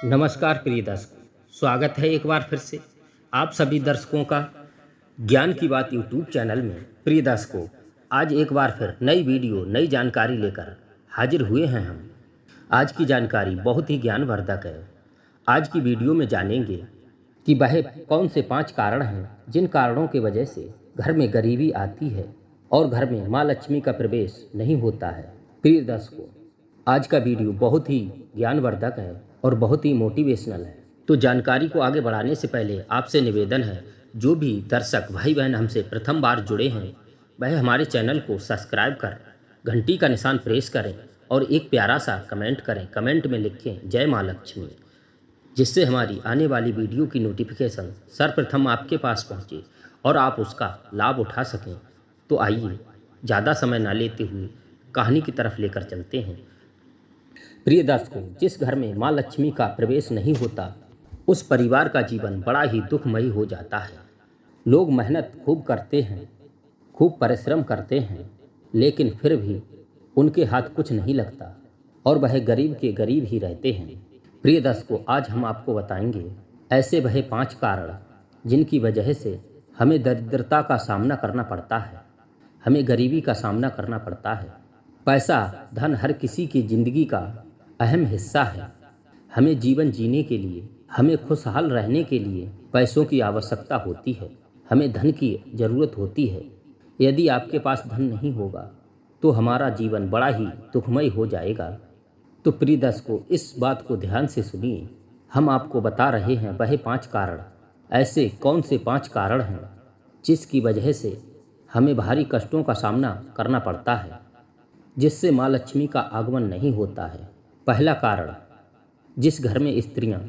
नमस्कार प्रिय दर्शक, स्वागत है एक बार फिर से आप सभी दर्शकों का ज्ञान की बात यूट्यूब चैनल में। प्रिय दर्शकों, आज एक बार फिर नई वीडियो नई जानकारी लेकर हाजिर हुए हैं हम। आज की जानकारी बहुत ही ज्ञानवर्धक है। आज की वीडियो में जानेंगे कि वह कौन से 5 कारण हैं जिन कारणों की वजह से घर में गरीबी आती है और घर में माँ लक्ष्मी का प्रवेश नहीं होता है। प्रिय दर्शकों, आज का वीडियो बहुत ही ज्ञानवर्धक है और बहुत ही मोटिवेशनल है। तो जानकारी को आगे बढ़ाने से पहले आपसे निवेदन है, जो भी दर्शक भाई बहन हमसे प्रथम बार जुड़े हैं वह हमारे चैनल को सब्सक्राइब कर घंटी का निशान प्रेस करें और एक प्यारा सा कमेंट करें। कमेंट में लिखें जय माँ लक्ष्मी, जिससे हमारी आने वाली वीडियो की नोटिफिकेशन सर्वप्रथम आपके पास पहुँचे और आप उसका लाभ उठा सकें। तो आइए ज़्यादा समय ना लेते हुए कहानी की तरफ लेकर चलते हैं। प्रिय दर्शकों, जिस घर में माँ लक्ष्मी का प्रवेश नहीं होता उस परिवार का जीवन बड़ा ही दुखमयी हो जाता है। लोग मेहनत खूब करते हैं, खूब परिश्रम करते हैं, लेकिन फिर भी उनके हाथ कुछ नहीं लगता और वह गरीब के गरीब ही रहते हैं। प्रिय दर्शकों, आज हम आपको बताएंगे ऐसे वह 5 कारण जिनकी वजह से हमें दरिद्रता का सामना करना पड़ता है, हमें गरीबी का सामना करना पड़ता है। पैसा धन हर किसी की ज़िंदगी का अहम हिस्सा है। हमें जीवन जीने के लिए, हमें खुशहाल रहने के लिए पैसों की आवश्यकता होती है, हमें धन की ज़रूरत होती है। यदि आपके पास धन नहीं होगा तो हमारा जीवन बड़ा ही दुखमय हो जाएगा। तो प्रिय दर्शकों, इस बात को ध्यान से सुनिए। हम आपको बता रहे हैं वह 5 कारण, ऐसे कौन से 5 कारण हैं जिसकी वजह से हमें भारी कष्टों का सामना करना पड़ता है, जिससे माँ लक्ष्मी का आगमन नहीं होता है। पहला कारण, जिस घर में स्त्रियां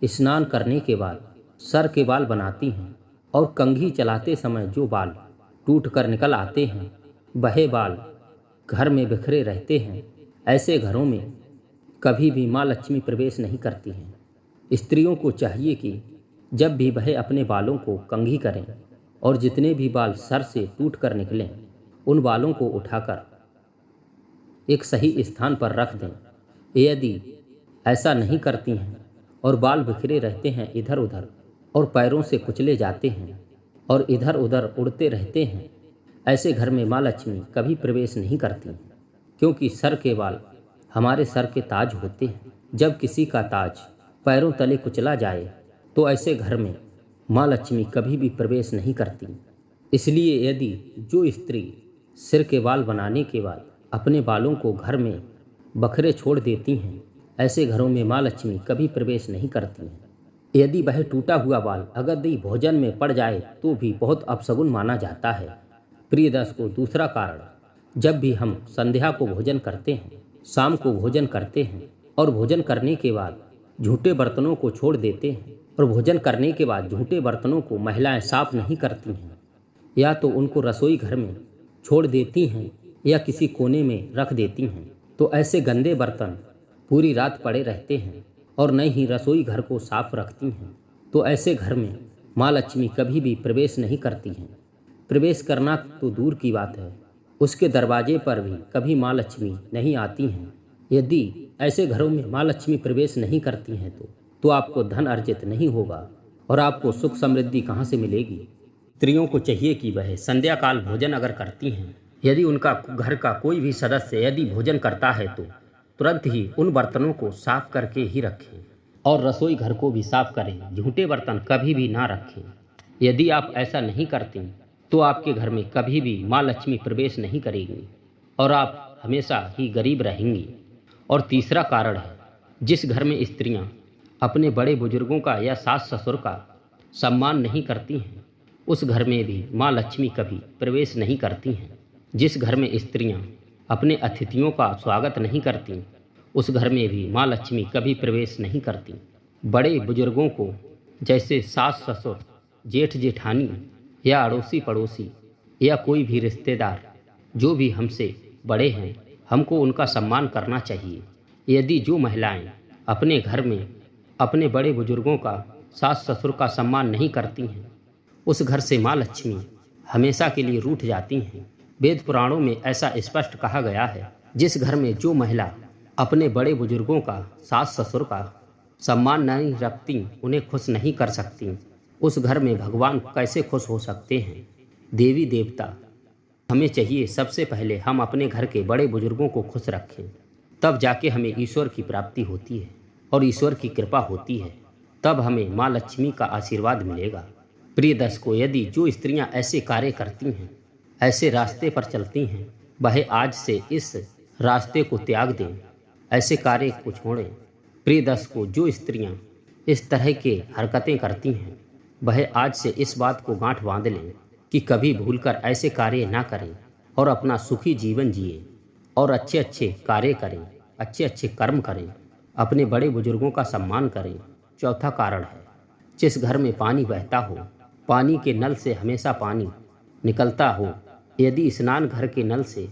स्नान करने के बाद सर के बाल बनाती हैं और कंघी चलाते समय जो बाल टूट कर निकल आते हैं वह बाल घर में बिखरे रहते हैं, ऐसे घरों में कभी भी माँ लक्ष्मी प्रवेश नहीं करती हैं। स्त्रियों को चाहिए कि जब भी वह अपने बालों को कंघी करें और जितने भी बाल सर से टूट कर निकलें उन बालों को उठाकर एक सही स्थान पर रख दें। यदि ऐसा नहीं करती हैं और बाल बिखरे रहते हैं इधर उधर और पैरों से कुचले जाते हैं और इधर उधर उड़ते रहते हैं, ऐसे घर में माँ लक्ष्मी कभी प्रवेश नहीं करती, क्योंकि सर के बाल हमारे सर के ताज होते हैं। जब किसी का ताज पैरों तले कुचला जाए तो ऐसे घर में माँ लक्ष्मी कभी भी प्रवेश नहीं करती। इसलिए यदि जो स्त्री सिर के बाल बनाने के बाद अपने बालों को घर में बखरे छोड़ देती हैं, ऐसे घरों में माँ लक्ष्मी कभी प्रवेश नहीं करती हैं। यदि वह टूटा हुआ बाल अगर दी भोजन में पड़ जाए तो भी बहुत अपशगुन माना जाता है। प्रिय दर्शकों, दूसरा कारण, जब भी हम संध्या को भोजन करते हैं, शाम को भोजन करते हैं और भोजन करने के बाद झूठे बर्तनों को छोड़ देते हैं और भोजन करने के बाद झूठे बर्तनों को महिलाएं साफ नहीं करती हैं, या तो उनको रसोई घर में छोड़ देती हैं या किसी कोने में रख देती हैं, तो ऐसे गंदे बर्तन पूरी रात पड़े रहते हैं और न ही रसोई घर को साफ रखती हैं। तो ऐसे घर में माँ लक्ष्मी कभी भी प्रवेश नहीं करती हैं। प्रवेश करना तो दूर की बात है, उसके दरवाजे पर भी कभी माँ लक्ष्मी नहीं आती हैं। यदि ऐसे घरों में माँ लक्ष्मी प्रवेश नहीं करती हैं तो आपको धन अर्जित नहीं होगा और आपको सुख समृद्धि कहाँ से मिलेगी। स्त्रियों को चाहिए कि वह संध्या काल भोजन अगर करती हैं, यदि उनका घर का कोई भी सदस्य यदि भोजन करता है तो तुरंत ही उन बर्तनों को साफ करके ही रखें और रसोई घर को भी साफ करें। झूठे बर्तन कभी भी ना रखें। यदि आप ऐसा नहीं करती तो आपके घर में कभी भी माँ लक्ष्मी प्रवेश नहीं करेगी और आप हमेशा ही गरीब रहेंगी। और तीसरा कारण है, जिस घर में स्त्रियां अपने बड़े बुजुर्गों का या सास ससुर का सम्मान नहीं करती हैं उस घर में भी माँ लक्ष्मी कभी प्रवेश नहीं करती हैं। जिस घर में स्त्रियां अपने अतिथियों का स्वागत नहीं करती उस घर में भी माँ लक्ष्मी कभी प्रवेश नहीं करती। बड़े बुजुर्गों को, जैसे सास ससुर, जेठ जेठानी या अड़ोसी पड़ोसी या कोई भी रिश्तेदार जो भी हमसे बड़े हैं, हमको उनका सम्मान करना चाहिए। यदि जो महिलाएं अपने घर में अपने बड़े बुजुर्गों का, सास ससुर का सम्मान नहीं करती हैं उस घर से माँ लक्ष्मी हमेशा के लिए रूठ जाती हैं। वेद पुराणों में ऐसा स्पष्ट कहा गया है, जिस घर में जो महिला अपने बड़े बुजुर्गों का, सास ससुर का सम्मान नहीं रखती, उन्हें खुश नहीं कर सकती, उस घर में भगवान कैसे खुश हो सकते हैं। देवी देवता, हमें चाहिए सबसे पहले हम अपने घर के बड़े बुजुर्गों को खुश रखें, तब जाके हमें ईश्वर की प्राप्ति होती है और ईश्वर की कृपा होती है, तब हमें माँ लक्ष्मी का आशीर्वाद मिलेगा। प्रिय दर्शकों, यदि जो स्त्रियां ऐसे कार्य करती हैं, ऐसे रास्ते पर चलती हैं, वह आज से इस रास्ते को त्याग दें, ऐसे कार्य को छोड़ें। प्रिय दर्शकों, जो स्त्रियां इस तरह के हरकतें करती हैं, वह आज से इस बात को गांठ बांध लें कि कभी भूलकर ऐसे कार्य ना करें और अपना सुखी जीवन जिए और अच्छे अच्छे कार्य करें, अच्छे अच्छे कर्म करें, अपने बड़े बुजुर्गों का सम्मान करें। चौथा कारण है, जिस घर में पानी बहता हो, पानी के नल से हमेशा पानी निकलता हो, यदि स्नान घर के नल से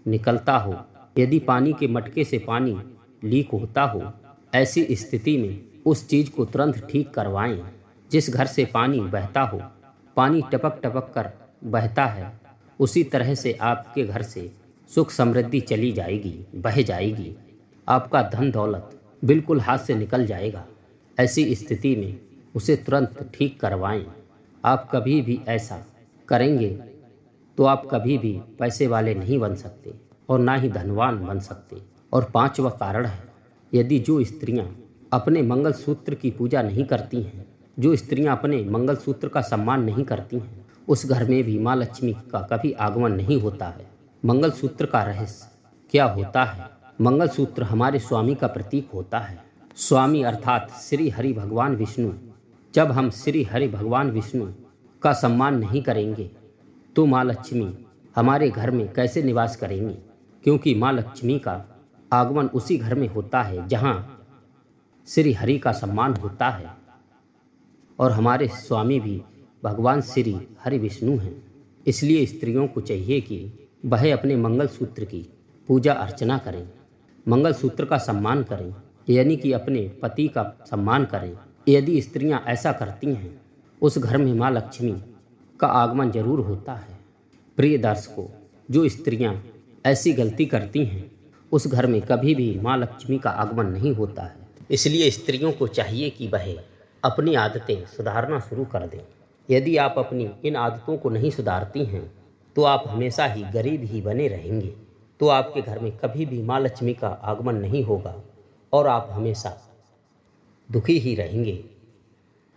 निकलता हो, यदि पानी के मटके से पानी लीक होता हो, ऐसी स्थिति में उस चीज़ को तुरंत ठीक करवाएं। जिस घर से पानी बहता हो, पानी टपक टपक कर बहता है, उसी तरह से आपके घर से सुख समृद्धि चली जाएगी, बह जाएगी। आपका धन दौलत बिल्कुल हाथ से निकल जाएगा। ऐसी स्थिति में उसे तुरंत ठीक करवाएं। आप कभी भी ऐसा करेंगे तो आप कभी भी पैसे वाले नहीं बन सकते और ना ही धनवान बन सकते। और पांचवा कारण है, यदि जो स्त्रियां अपने मंगलसूत्र की पूजा नहीं करती हैं, जो स्त्रियां अपने मंगलसूत्र का सम्मान नहीं करती हैं, उस घर में भी माँ लक्ष्मी का कभी आगमन नहीं होता है। मंगलसूत्र का रहस्य क्या होता है? मंगलसूत्र हमारे स्वामी का प्रतीक होता है। स्वामी अर्थात श्री हरि भगवान विष्णु। जब हम श्री हरि भगवान विष्णु का सम्मान नहीं करेंगे तो माँ लक्ष्मी हमारे घर में कैसे निवास करेंगी? क्योंकि माँ लक्ष्मी का आगमन उसी घर में होता है जहाँ श्री हरि का सम्मान होता है और हमारे स्वामी भी भगवान श्री हरि विष्णु हैं। इसलिए स्त्रियों को चाहिए कि वह अपने मंगलसूत्र की पूजा अर्चना करें, मंगलसूत्र का सम्मान करें, यानी कि अपने पति का सम्मान करें। यदि स्त्रियां ऐसा करती हैं, उस घर में माँ लक्ष्मी का आगमन जरूर होता है। प्रिय दर्शकों, जो स्त्रियां ऐसी गलती करती हैं, उस घर में कभी भी माँ लक्ष्मी का आगमन नहीं होता है। इसलिए स्त्रियों को चाहिए कि वह अपनी आदतें सुधारना शुरू कर दें। यदि आप अपनी इन आदतों को नहीं सुधारती हैं तो आप हमेशा ही गरीब ही बने रहेंगे, तो आपके घर में कभी भी माँ लक्ष्मी का आगमन नहीं होगा और आप हमेशा दुखी ही रहेंगे।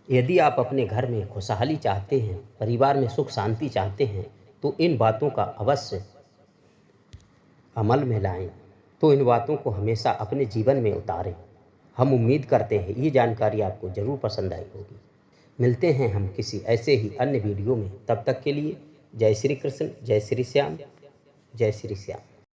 यदि आप अपने घर में खुशहाली चाहते हैं, परिवार में सुख शांति चाहते हैं, तो इन बातों का अवश्य अमल में लाएं, तो इन बातों को हमेशा अपने जीवन में उतारें। हम उम्मीद करते हैं ये जानकारी आपको ज़रूर पसंद आई होगी। मिलते हैं हम किसी ऐसे ही अन्य वीडियो में। तब तक के लिए जय श्री कृष्ण, जय श्री श्याम, जय श्री श्याम।